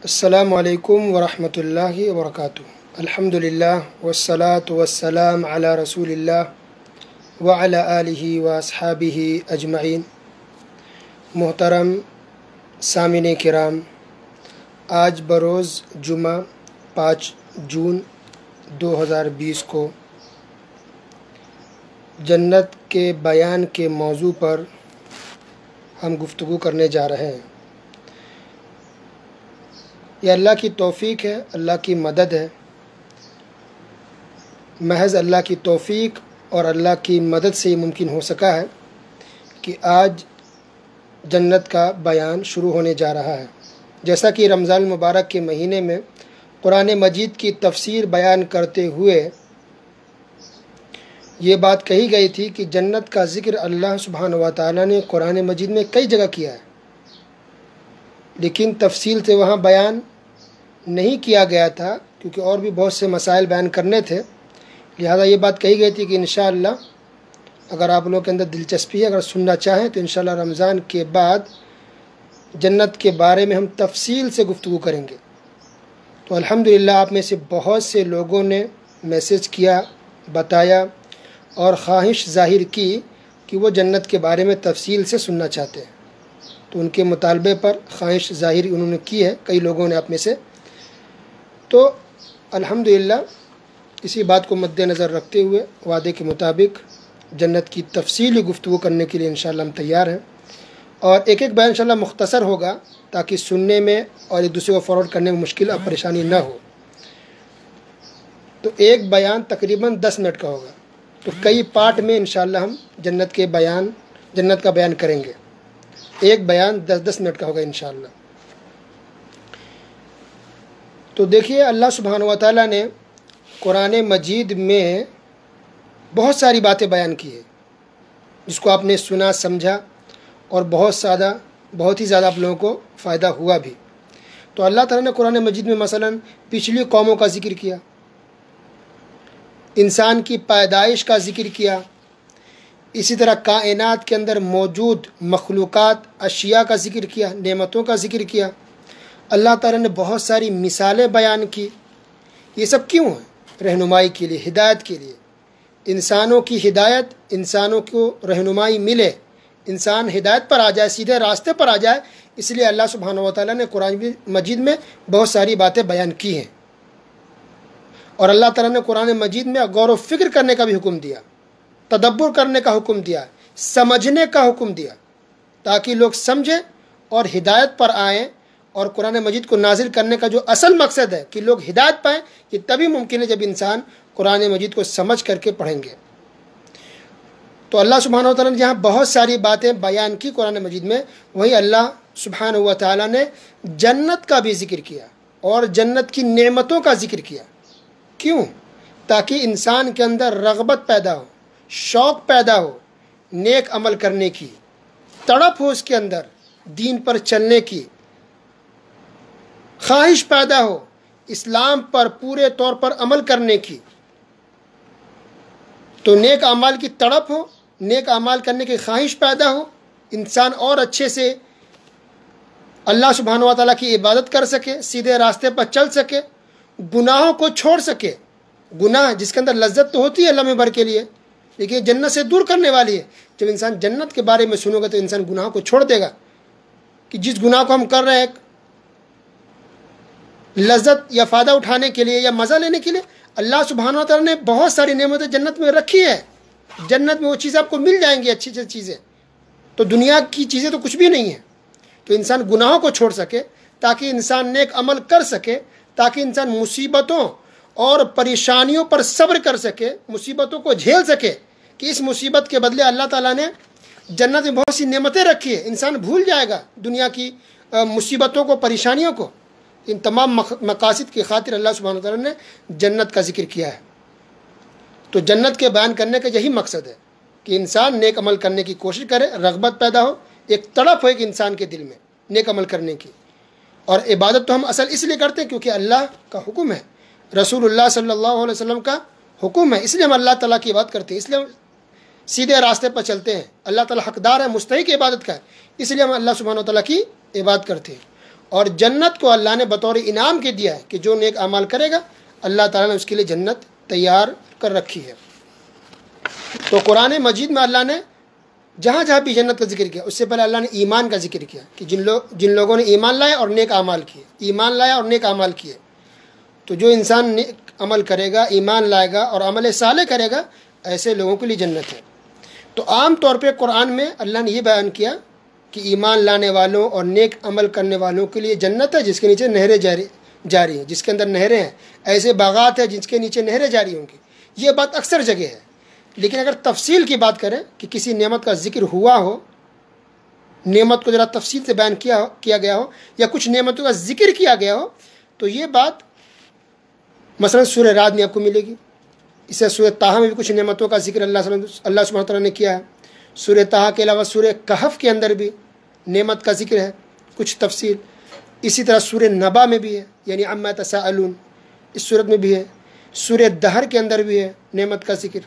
السلام علیکم ورحمۃ اللہ وبرکاتہ۔ الحمدللہ والصلاة والسلام علی رسول اللہ وعلی آلہ واصحابہ اجمعین۔ محترم سامعین کرام، آج بروز جمعہ 5 جون 2020 کو جنت کے بیان کے موضوع پر ہم گفتگو کرنے جا رہے ہیں۔ یہ اللہ کی توفیق ہے، اللہ کی مدد ہے۔ محض اللہ کی توفیق اور اللہ کی مدد سے یہ ممکن ہو سکا ہے کہ آج جنت کا بیان شروع ہونے جا رہا ہے۔ جیسا کہ رمضان المبارک کے مہینے میں قرآن مجید کی تفسیر بیان کرتے ہوئے یہ بات کہی گئی تھی کہ جنت کا ذکر اللہ سبحانہ و تعالیٰ نے قرآن مجید میں کئی جگہ کیا ہے، لیکن تفصیل سے وہاں بیان نہیں کیا گیا تھا کیونکہ اور بھی بہت سے مسائل بیان کرنے تھے۔ لہذا یہ بات کہی گئی تھی کہ انشاءاللہ اگر آپ لوگوں کے اندر دلچسپی ہے، اگر سننا چاہیں تو انشاءاللہ رمضان کے بعد جنت کے بارے میں ہم تفصیل سے گفتگو کریں گے۔ تو الحمدللہ آپ میں سے بہت سے لوگوں نے میسج کیا، بتایا اور خواہش ظاہر کی کہ وہ جنت کے بارے میں تفصیل سے سننا چاہتے ہیں۔ تو ان کے مطالبے پر خواہش ظاہر انہوں نے کی ہے کئی لوگوں نے آپ میں سے۔ تو الحمدللہ اسی بات کو مد نظر رکھتے ہوئے وعدے کے مطابق جنت کی تفصیلی گفتگو کرنے کے لیے انشاءاللہ ہم تیار ہیں، اور ایک ایک بیان انشاءاللہ مختصر ہوگا تاکہ سننے میں اور ایک دوسرے کو فارورڈ کرنے میں مشکل اور پریشانی نہ ہو۔ تو ایک بیان تقریباً 10 منٹ کا ہوگا، تو کئی پارٹ میں انشاءاللہ ہم جنت کا بیان کریں گے۔ ایک بیان 10 منٹ کا ہوگا انشاءاللہ۔ تو دیکھیے، اللہ سبحانہ و تعالیٰ نے قرآن مجید میں بہت ساری باتیں بیان کی ہیں جس کو آپ نے سنا، سمجھا اور بہت ہی زیادہ آپ لوگوں کو فائدہ ہوا بھی۔ تو اللہ تعالیٰ نے قرآن مجید میں مثلاً پچھلی قوموں کا ذکر کیا، انسان کی پیدائش کا ذکر کیا، اسی طرح کائنات کے اندر موجود مخلوقات، اشیاء کا ذکر کیا، نعمتوں کا ذکر کیا۔ اللہ تعالیٰ نے بہت ساری مثالیں بیان کی۔ یہ سب کیوں ہے؟ رہنمائی کے لیے، ہدایت کے لیے۔ انسانوں کی ہدایت، انسانوں کو رہنمائی ملے، انسان ہدایت پر آ جائے، سیدھے راستے پر آ جائے، اس لیے اللہ سبحانہ و تعالیٰ نے قرآن مجید میں بہت ساری باتیں بیان کی ہیں۔ اور اللہ تعالیٰ نے قرآن مجید میں غور و فکر کرنے کا بھی حکم دیا، تدبر کرنے کا حکم دیا، سمجھنے کا حکم دیا، تاکہ لوگ سمجھیں اور ہدایت پر آئیں۔ اور قرآن مجید کو نازل کرنے کا جو اصل مقصد ہے کہ لوگ ہدایت پائیں، یہ تبھی ممکن ہے جب انسان قرآن مجید کو سمجھ کر کے پڑھیں گے۔ تو اللہ سبحانہ و تعالیٰ نے جہاں بہت ساری باتیں بیان کی قرآن مجید میں، وہیں اللہ سبحانہ و تعالیٰ نے جنت کا بھی ذکر کیا اور جنت کی نعمتوں کا ذکر کیا۔ کیوں؟ تاکہ انسان کے اندر رغبت پیدا ہو، شوق پیدا ہو، نیک عمل کرنے کی، تڑپ ہو، اس کے اندر دین پر چلنے کی خواہش پیدا ہو، اسلام پر پورے طور پر عمل کرنے کی۔ تو نیک اعمال کی تڑپ ہو، نیک اعمال کرنے کی خواہش پیدا ہو، انسان اور اچھے سے اللہ سبحانہ و تعالیٰ کی عبادت کر سکے، سیدھے راستے پر چل سکے، گناہوں کو چھوڑ سکے۔ گناہ جس کے اندر لذت تو ہوتی ہے لمحے بھر کے لیے، لیکن یہ جنت سے دور کرنے والی ہے۔ جب انسان جنت کے بارے میں سنو گا تو انسان گناہوں کو چھوڑ دے گا، کہ جس گناہ کو ہم کر رہے ہیں لذت یا فائدہ اٹھانے کے لیے یا مزہ لینے کے لیے، اللہ سبحانہ و تعالیٰ نے بہت ساری نعمتیں جنت میں رکھی ہے۔ جنت میں وہ چیزیں آپ کو مل جائیں گی، اچھی اچھی چیزیں۔ تو دنیا کی چیزیں تو کچھ بھی نہیں ہیں۔ تو انسان گناہوں کو چھوڑ سکے، تاکہ انسان نیک عمل کر سکے، تاکہ انسان مصیبتوں اور پریشانیوں پر صبر کر سکے، مصیبتوں کو جھیل سکے، کہ اس مصیبت کے بدلے اللہ تعالیٰ نے جنت میں بہت سی نعمتیں رکھی ہیں۔ انسان بھول جائے گا دنیا کی مصیبتوں کو، پریشانیوں کو۔ ان تمام مقاصد کی خاطر اللہ سبحانہ وتعالیٰ نے جنت کا ذکر کیا ہے۔ تو جنت کے بیان کرنے کا یہی مقصد ہے کہ انسان نیک عمل کرنے کی کوشش کرے، رغبت پیدا ہو، ایک تڑپ ہو ایک انسان کے دل میں نیک عمل کرنے کی۔ اور عبادت تو ہم اصل اس لیے کرتے ہیں کیونکہ اللہ کا حکم ہے، رسول اللہ صلی اللہ علیہ وسلم کا حکم ہے، اس لیے ہم اللہ تعالیٰ کی عبادت کرتے ہیں، اس لیے ہم سیدھے راستے پر چلتے ہیں۔ اللہ تعالیٰ حقدار ہے، مستحق عبادت کا ہے، اس لیے ہم اللہ سبحانہ وتعالیٰ کی عبادت کرتے ہیں۔ اور جنت کو اللہ نے بطور انعام کے دیا ہے کہ جو نیک اعمال کرے گا اللہ تعالیٰ نے اس کے لیے جنت تیار کر رکھی ہے۔ تو قرآن مجید میں اللہ نے جہاں جہاں بھی جنت کا ذکر کیا، اس سے پہلے اللہ نے ایمان کا ذکر کیا کہ جن لوگوں نے ایمان لائے اور نیک اعمال کیے، ایمان لایا اور نیک اعمال کیے۔ تو جو انسان نیک عمل کرے گا، ایمان لائے گا اور عمل صالح کرے گا، ایسے لوگوں کے لیے جنت ہے۔ تو عام طور پہ قرآن میں اللہ نے یہ بیان کیا کہ ایمان لانے والوں اور نیک عمل کرنے والوں کے لیے جنت ہے جس کے نیچے نہریں جاری ہیں، جس کے اندر نہریں ہیں، ایسے باغات ہیں جس کے نیچے نہریں جاری ہوں گی۔ یہ بات اکثر جگہ ہے، لیکن اگر تفصیل کی بات کریں کہ کسی نعمت کا ذکر ہوا ہو، نعمت کو ذرا تفصیل سے بیان کیا گیا ہو یا کچھ نعمتوں کا ذکر کیا گیا ہو، تو یہ بات مثلا سورہ رعد میں آپ کو ملے گی۔ اس سے سورہ طٰہٰ میں بھی کچھ نعمتوں کا ذکر اللہ سبحانہ وتعالیٰ نے کیا ہے۔ سورہ طٰہٰ کے علاوہ سورہ کہف کے اندر بھی نعمت کا ذکر ہے، کچھ تفصیل۔ اسی طرح سورہ نبا میں بھی ہے، یعنی عما یتساءلون، اس صورت میں بھی ہے۔ سورہ دہر کے اندر بھی ہے نعمت کا ذکر،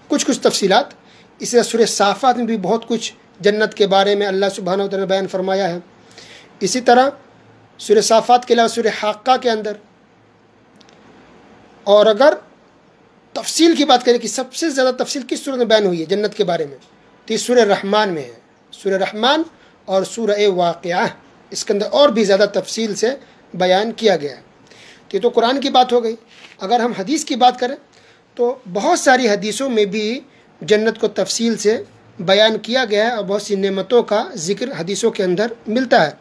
کچھ تفصیلات۔ اسی طرح سورہ صافات میں بھی بہت کچھ جنت کے بارے میں اللہ سبحانہ وتعالیٰ نے بیان فرمایا ہے۔ اسی طرح سورہ صافات کے علاوہ سورہ حاقہ کے اندر، اور اگر تفصیل کی بات کریں کہ سب سے زیادہ تفصیل کس سورہ میں بیان ہوئی ہے جنت کے بارے میں، تو یہ سورہ رحمان میں ہے۔ سورہ رحمان اور سورہ واقعہ، اس کے اندر اور بھی زیادہ تفصیل سے بیان کیا گیا ہے۔ تو یہ تو قرآن کی بات ہو گئی۔ اگر ہم حدیث کی بات کریں تو بہت ساری حدیثوں میں بھی جنت کو تفصیل سے بیان کیا گیا ہے اور بہت سی نعمتوں کا ذکر حدیثوں کے اندر ملتا ہے۔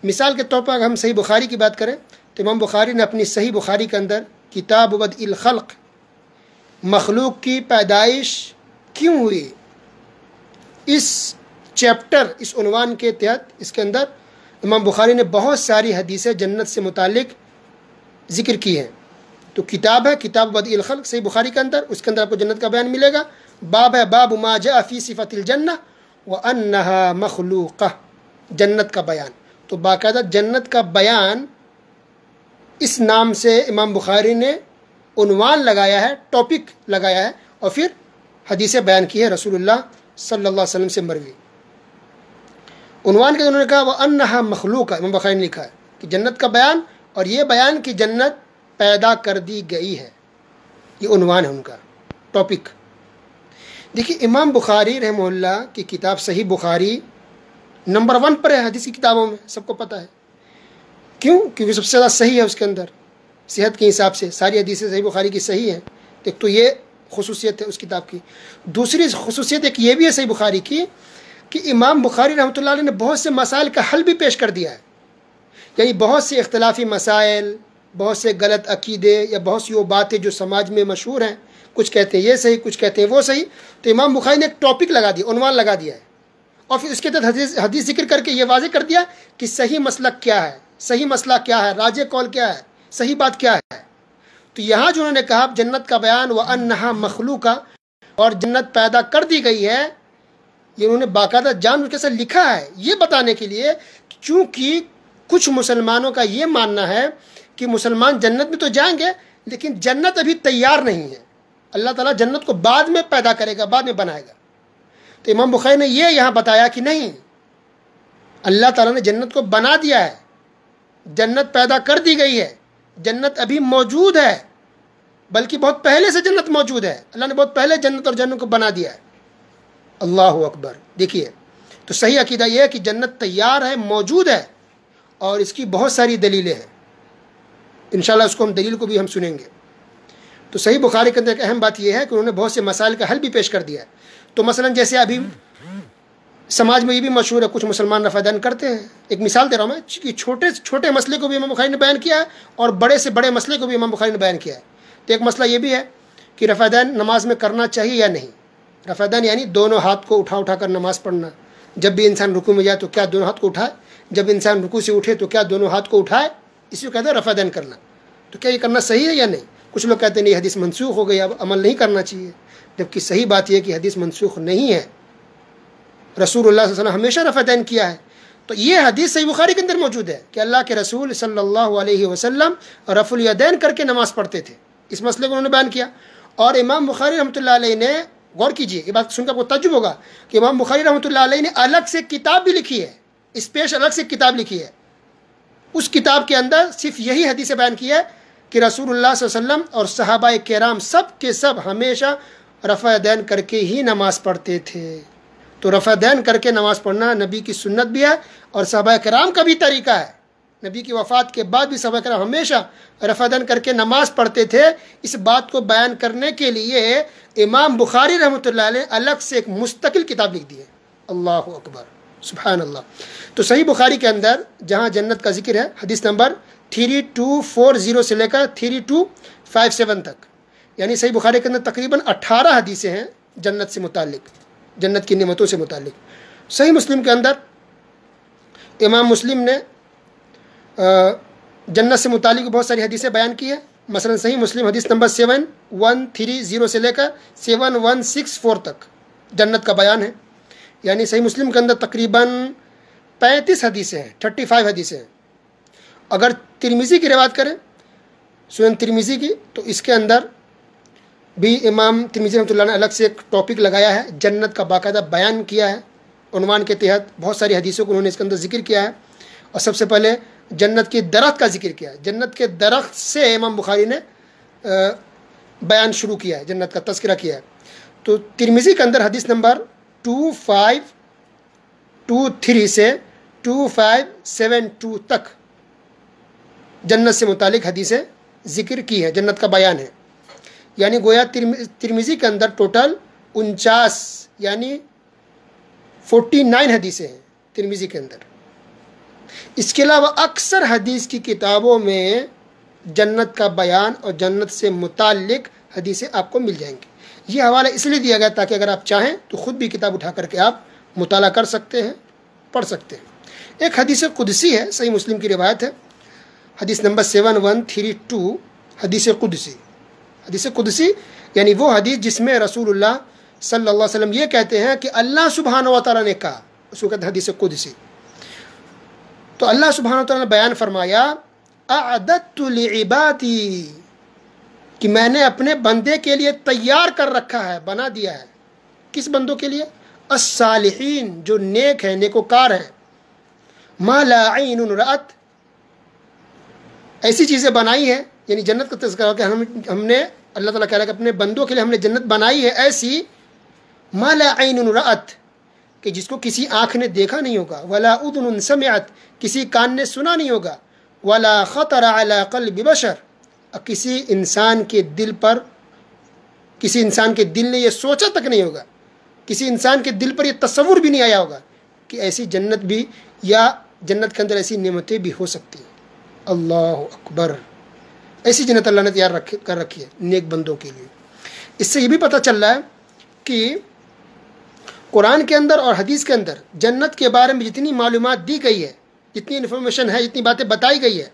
مثال کے طور پر اگر ہم صحیح بخاری کی بات کریں تو امام بخاری نے اپنی صحیح بخاری کے اندر کتاب بدء الخلق، مخلوق کی پیدائش کیوں ہوئی، اس چیپٹر، اس عنوان کے تحت اس کے اندر امام بخاری نے بہت ساری حدیثیں جنت سے متعلق ذکر کی ہیں۔ تو کتاب ہے کتاب بدء الخلق صحیح بخاری کے اندر، اس کے اندر آپ کو جنت کا بیان ملے گا۔ باب ہے باب ما جاء فی صفۃ الجنہ وانہا مخلوقہ، جنت کا بیان۔ تو باقاعدہ جنت کا بیان اس نام سے امام بخاری نے عنوان لگایا ہے، ٹاپک لگایا ہے، اور پھر حدیثیں بیان کی ہے رسول اللہ صلی اللہ علیہ وسلم سے مروی۔ عنوان کے انہوں نے کہا وانہا مخلوقہ، امام بخاری نے لکھا ہے کہ جنت کا بیان، اور یہ بیان کہ جنت پیدا کر دی گئی ہے، یہ عنوان ہے ان کا، ٹاپک۔ دیکھیے امام بخاری رحمہ اللہ کی کتاب صحیح بخاری نمبر 1 پر ہے حدیث کی کتابوں میں، سب کو پتہ ہے۔ کیوں؟ کیونکہ سب سے زیادہ صحیح ہے اس کے اندر، صحت کے حساب سے ساری حدیثیں صحیح بخاری کی صحیح ہیں۔ ایک تو یہ خصوصیت ہے اس کتاب کی۔ دوسری خصوصیت ایک یہ بھی ہے صحیح بخاری کی کہ امام بخاری رحمۃ اللہ علیہ نے بہت سے مسائل کا حل بھی پیش کر دیا ہے، یعنی بہت سے اختلافی مسائل، بہت سے غلط عقیدے یا بہت سی وہ باتیں جو سماج میں مشہور ہیں، کچھ کہتے ہیں یہ صحیح، کچھ کہتے ہیں وہ صحیح، تو امام بخاری نے ایک ٹاپک لگا دیا، عنوان لگا دیا ہے، اور پھر اس کے تحت حدیث ذکر کر کے یہ واضح کر دیا کہ صحیح مسلک کیا ہے، صحیح مسئلہ کیا ہے، راجح قول کیا ہے، صحیح بات کیا ہے۔ تو یہاں جو انہوں نے کہا جنت کا بیان وانہا مخلوقہ، اور جنت پیدا کر دی گئی ہے، یہ انہوں نے باقاعدہ جان بوجھ کے سے لکھا ہے، یہ بتانے کے لیے چونکہ کچھ مسلمانوں کا یہ ماننا ہے کہ مسلمان جنت میں تو جائیں گے لیکن جنت ابھی تیار نہیں ہے، اللہ تعالیٰ جنت کو بعد میں پیدا کرے گا، بعد میں بنائے گا۔ تو امام بخاری نے یہ یہاں بتایا کہ نہیں، اللہ تعالیٰ نے جنت کو بنا دیا ہے، جنت پیدا کر دی گئی ہے، جنت ابھی موجود ہے، بلکہ بہت پہلے سے جنت موجود ہے، اللہ نے بہت پہلے جنت اور جنت کو بنا دیا ہے۔ اللہ اکبر۔ دیکھیے تو صحیح عقیدہ یہ ہے کہ جنت تیار ہے، موجود ہے، اور اس کی بہت ساری دلیلیں ہیں، انشاءاللہ اس کو ہم دلیل کو بھی ہم سنیں گے۔ تو صحیح بخاری کے اندر ایک اہم بات یہ ہے کہ انہوں نے بہت سے مسائل کا حل بھی پیش کر دیا ہے۔ تو مثلا جیسے ابھی سماج میں یہ بھی مشہور ہے، کچھ مسلمان رفع دین کرتے ہیں۔ ایک مثال دے رہا ہوں میں کہ چھوٹے چھوٹے مسئلے کو بھی امام بخاری نے بیان کیا ہے اور بڑے سے بڑے مسئلے کو بھی امام بخاری نے بیان کیا ہے۔ تو ایک مسئلہ یہ بھی ہے کہ رفع دین نماز میں کرنا چاہیے یا نہیں۔ رفع دین یعنی دونوں ہاتھ کو اٹھا کر نماز پڑھنا، جب بھی انسان رکوع میں جائے تو کیا دونوں ہاتھ کو اٹھائے، جب انسان رکوع سے اٹھے تو کیا دونوں ہاتھ کو اٹھائے، اسی کو کہتے ہیں رفع دین کرنا۔ تو کیا یہ کرنا صحیح ہے یا نہیں؟ کچھ لوگ کہتے ہیں نہیں، حدیث منسوخ ہو گئی، اب عمل نہیں کرنا چاہیے، جبکہ صحیح بات یہ ہے کہ حدیث منسوخ نہیں ہے، رسول اللہ صلی اللہ علیہ وسلم ہمیشہ رفع دین کیا ہے۔ تو یہ حدیث صحیح بخاری کے اندر موجود ہے کہ اللہ کے رسول صلی اللہ علیہ وسلم رفع الیدین کر کے نماز پڑھتے تھے، اس مسئلے کو انہوں نے بیان کیا۔ اور امام بخاری رحمۃ اللہ علیہ نے، غور کیجئے یہ بات سن کر آپ کو تعجب ہوگا کہ امام بخاری رحمۃ اللہ علیہ نے الگ سے کتاب بھی لکھی ہے، اسپیشل الگ سے کتاب لکھی ہے اس کتاب کے اندر صرف یہی حدیث بیان کی ہے کہ رسول اللہ صلی اللہ علیہ وسلم اور صحابہ کرام سب کے سب ہمیشہ رفع دین کر کے ہی نماز پڑھتے تھے۔ تو رفع دین کر کے نماز پڑھنا نبی کی سنت بھی ہے اور صحابہ کرام کا بھی طریقہ ہے۔ نبی کی وفات کے بعد بھی صحابہ کرام ہمیشہ رفع دین کر کے نماز پڑھتے تھے۔ اس بات کو بیان کرنے کے لیے امام بخاری رحمۃ اللہ علیہ الگ سے ایک مستقل کتاب لکھ دی ہے۔ اللہ اکبر، سبحان اللہ۔ تو صحیح بخاری کے اندر جہاں جنت کا ذکر ہے، حدیث نمبر 3240 سے لے کر 3257 تک، یعنی صحیح بخاری کے اندر تقریباً 18 حدیثیں ہیں جنت سے متعلق، جنت کی نعمتوں سے متعلق۔ صحیح مسلم کے اندر امام مسلم نے جنت سے متعلق بہت ساری حدیثیں بیان کی ہیں۔ مثلا صحیح مسلم حدیث نمبر 7130 سے لے کر 7164 تک جنت کا بیان ہے، یعنی صحیح مسلم کے اندر تقریباً 35 حدیثیں ہیں، 35 حدیثیں ہیں۔ اگر ترمذی کی روایت کریں، سنن ترمذی کی، تو اس کے اندر بھی امام ترمذی رحمۃ اللہ نے الگ سے ایک ٹاپک لگایا ہے، جنت کا باقاعدہ بیان کیا ہے، عنوان کے تحت بہت ساری حدیثوں کو انہوں نے اس کے اندر ذکر کیا ہے۔ اور سب سے پہلے جنت کے درخت کا ذکر کیا ہے، جنت کے درخت سے امام بخاری نے بیان شروع کیا ہے، جنت کا تذکرہ کیا ہے۔ تو ترمذی کے اندر حدیث نمبر 2523 سے 2572 تک جنت سے متعلق حدیثیں ذکر کی ہے، جنت کا بیان ہے۔ یعنی گویا ترمذی کے اندر ٹوٹل 49 یعنی 49 حدیثیں ہیں ترمذی کے اندر۔ اس کے علاوہ اکثر حدیث کی کتابوں میں جنت کا بیان اور جنت سے متعلق حدیثیں آپ کو مل جائیں گی۔ یہ حوالہ اس لیے دیا گیا تاکہ اگر آپ چاہیں تو خود بھی کتاب اٹھا کر کے آپ مطالعہ کر سکتے ہیں، پڑھ سکتے ہیں۔ ایک حدیث قدسی ہے، صحیح مسلم کی روایت ہے، حدیث نمبر 7132، حدیث قدسی۔ حدیث قدسی یعنی وہ حدیث جس میں رسول اللہ صلی اللہ علیہ وسلم یہ کہتے ہیں کہ اللہ سبحانہ و تعالیٰ نے کہا، اس کو کہتے ہیں حدیث قدسی۔ تو اللہ سبحانہ و تعالیٰ نے بیان فرمایا، اعددت لعبادی، کہ میں نے اپنے بندے کے لیے تیار کر رکھا ہے، بنا دیا ہے۔ کس بندوں کے لیے؟ الصالحین، جو نیک ہیں، نیکوکار ہیں۔ ما لا عین رأت، ایسی چیزیں بنائی ہیں، یعنی جنت کا تذکرہ کہ ہم نے اللہ تعالیٰ کہہ رہا ہے کہ اپنے بندوں کے لیے ہم نے جنت بنائی ہے ایسی، ما لا عین رأت، کہ جس کو کسی آنکھ نے دیکھا نہیں ہوگا، ولا اذن سمعت، کسی کان نے سنا نہیں ہوگا، ولا خطر علی قلب بشر، کسی انسان کے دل پر، کسی انسان کے دل نے یہ سوچا تک نہیں ہوگا، کسی انسان کے دل پر یہ تصور بھی نہیں آیا ہوگا کہ ایسی جنت بھی یا جنت کے اندر ایسی نعمتیں بھی ہو سکتی ہیں۔ اللہ اکبر، ایسی جنت اللہ نے تیار کر رکھی ہے نیک بندوں کے لیے۔ اس سے یہ بھی پتہ چل رہا ہے کہ قرآن کے اندر اور حدیث کے اندر جنت کے بارے میں جتنی معلومات دی گئی ہے، جتنی انفارمیشن ہے، جتنی باتیں بتائی گئی ہے،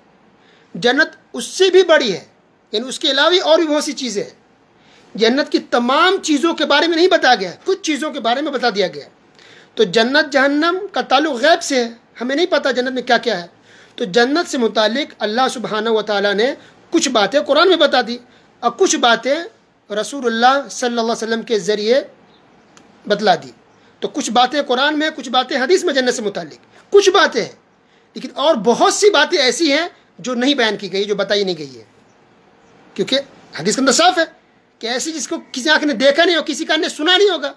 جنت اس سے بھی بڑی ہے، یعنی اس کے علاوہ اور بھی بہت سی چیزیں ہیں۔ جنت کی تمام چیزوں کے بارے میں نہیں بتایا گیا، کچھ چیزوں کے بارے میں بتا دیا گیا۔ تو جنت جہنم کا تعلق غیب سے ہے، ہمیں نہیں پتہ جنت میں کیا کیا ہے۔ تو جنت سے متعلق اللہ سبحانہ و تعالیٰ نے کچھ باتیں قرآن میں بتا دی اور کچھ باتیں رسول اللہ صلی اللہ علیہ وسلم کے ذریعے بتلا دی۔ تو کچھ باتیں قرآن میں، کچھ باتیں حدیث میں جنت سے متعلق، کچھ باتیں ہیں، لیکن اور بہت سی باتیں ایسی ہیں جو نہیں بیان کی گئی، جو بتائی نہیں گئی ہے، کیونکہ حدیث کے اندر صاف ہے کہ ایسی جس کو کسی آنکھ نے دیکھا نہیں ہو، کسی کان نے سنا نہیں ہوگا۔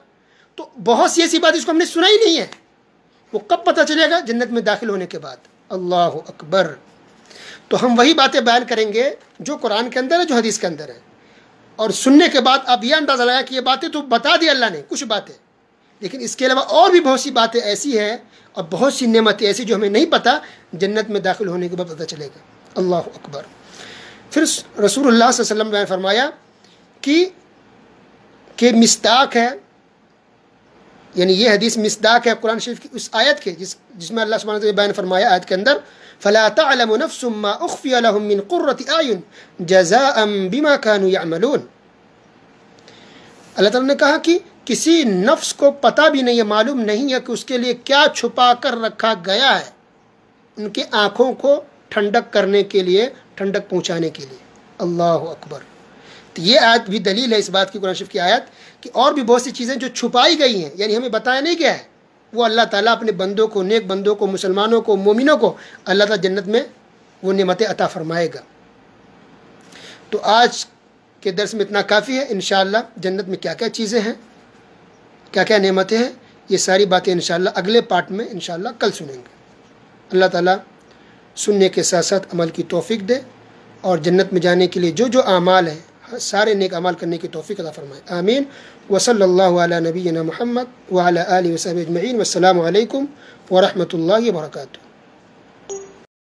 تو بہت سی ایسی بات جس کو ہم نے سنا ہی نہیں ہے، وہ کب پتہ چلے گا؟ جنت میں داخل ہونے کے بعد۔ اللہ اکبر۔ تو ہم وہی باتیں بیان کریں گے جو قرآن کے اندر ہے، جو حدیث کے اندر ہے، اور سننے کے بعد اب یہ اندازہ لگا کہ یہ باتیں تو بتا دی اللہ نے، کچھ باتیں، لیکن اس کے علاوہ اور بھی بہت سی باتیں ایسی ہیں اور بہت سی نعمتیں ایسی جو ہمیں نہیں پتہ، جنت میں داخل ہونے کے بعد پتہ چلے گا۔ اللہ اکبر۔ پھر رسول اللہ صلی اللہ علیہ وسلم نے فرمایا کہ مصداق ہے، یعنی یہ حدیث مصداق ہے قرآن شریف کی اس آیت کے جس میں اللہ سبحانہ وتعالی بیان فرمایا آیت کے اندر، فَلَا تَعْلَمُ نَفْسٌ مَّا أُخْفِيَ لَهُم مِّن قُرَّةِ أَعْيُنٍ جَزَاءً بِمَا كَانُوا يَعْمَلُونَ۔ اللہ تعالیٰ نے کہا کہ کسی نفس کو پتہ بھی نہیں ہے، معلوم نہیں ہے کہ اس کے لیے کیا چھپا کر رکھا گیا ہے، ان کے آنکھوں کو ٹھنڈک کرنے کے لیے، ٹھنڈک پہنچانے کے لیے۔ اللہ اکبر۔ تو یہ آیت بھی دلیل ہے اس بات کی، قرآن شریف کی آیت، کہ اور بھی بہت سی چیزیں جو چھپائی گئی ہیں، یعنی ہمیں بتایا نہیں گیا ہے، وہ اللہ تعالیٰ اپنے بندوں کو، نیک بندوں کو، مسلمانوں کو، مومنوں کو اللہ تعالیٰ جنت میں وہ نعمتیں عطا فرمائے گا۔ تو آج کے درس میں اتنا کافی ہے۔ انشاءاللہ جنت میں کیا کیا چیزیں ہیں، کیا کیا نعمتیں ہیں، یہ ساری باتیں انشاءاللہ اگلے پارٹ میں انشاءاللہ کل سنیں گے۔ اللہ تعالیٰ سننے کے ساتھ ساتھ عمل کی توفیق دے، اور جنت میں جانے کے لیے جو جو اعمال ہیں سارے نیک اعمال کرنے کی توفیق عطا فرمائے، آمین۔ وصلی اللہ علی نبینا محمد وعلی آلہ وصحبہ اجمعین، والسلام علیکم ورحمۃ اللہ وبرکاتہ۔